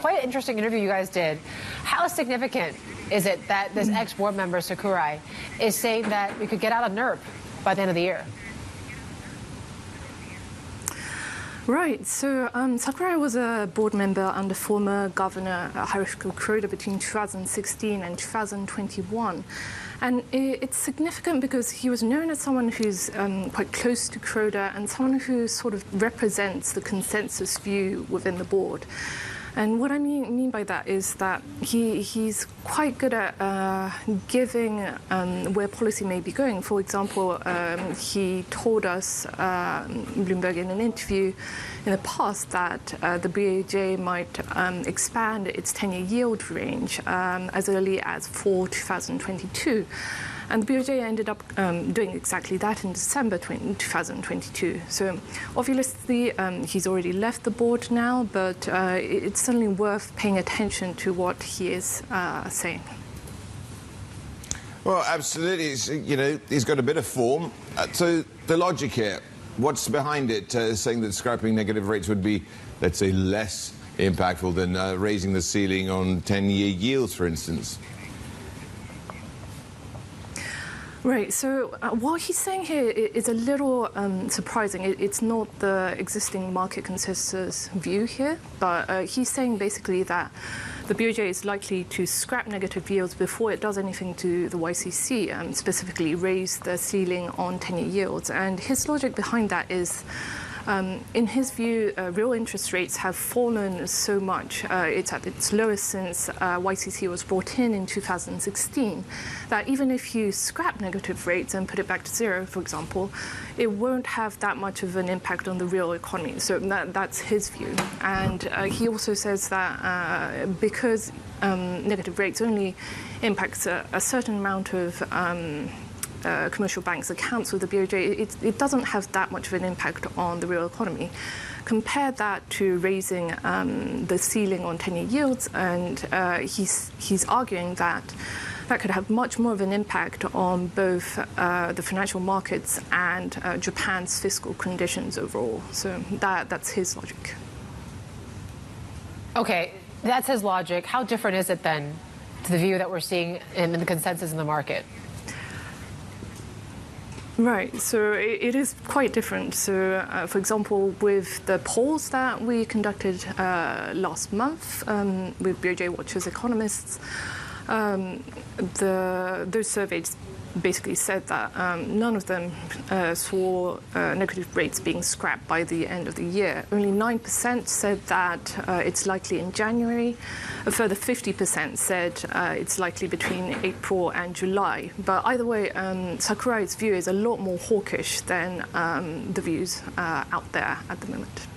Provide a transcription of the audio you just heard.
quite an interesting interview you guys did. How significant is it that this ex-board member, Sakurai, is saying that we could get out of NERP by the end of the year? Right. So Sakurai was a board member under former Governor Haruhiko Kuroda between 2016 and 2021. And it's significant because he was known as someone who's quite close to Kuroda and someone who sort of represents the consensus view within the board. And what I mean by that is that he's quite good at giving where policy may be going. For example, he told us, Bloomberg, in an interview in the past that the BOJ might expand its 10-year yield range as early as fall 2022. And the BOJ ended up doing exactly that in December 2022. So obviously, he's already left the board now, but it's certainly worth paying attention to what he is saying. Well, absolutely. He's got a bit of form. So the logic here, what's behind it, saying that scrapping negative rates would be, let's say, less impactful than raising the ceiling on 10-year yields, for instance? Right, so what he's saying here is a little surprising. It's not the existing market consensus view here, but he's saying basically that the BOJ is likely to scrap negative yields before it does anything to the YCC, specifically raise the ceiling on 10-year yields. And his logic behind that is, in his view, real interest rates have fallen so much. It's at its lowest since YCC was brought in 2016, that even if you scrap negative rates and put it back to zero, for example, it won't have that much of an impact on the real economy. So that's his view. And he also says that because negative rates only impacts a certain amount of commercial banks' accounts with the BOJ, it doesn't have that much of an impact on the real economy. Compare that to raising the ceiling on 10-year yields, and he's arguing that that could have much more of an impact on both the financial markets and Japan's fiscal conditions overall. So that's his logic. Okay, that's his logic. How different is it then to the view that we're seeing in the consensus in the market? Right, so it is quite different. So, for example, with the polls that we conducted last month with BOJ Watchers economists, those surveys basically said that none of them saw negative rates being scrapped by the end of the year. Only 9% said that it's likely in January. A further 50% said it's likely between April and July. But either way, Sakurai's view is a lot more hawkish than the views out there at the moment.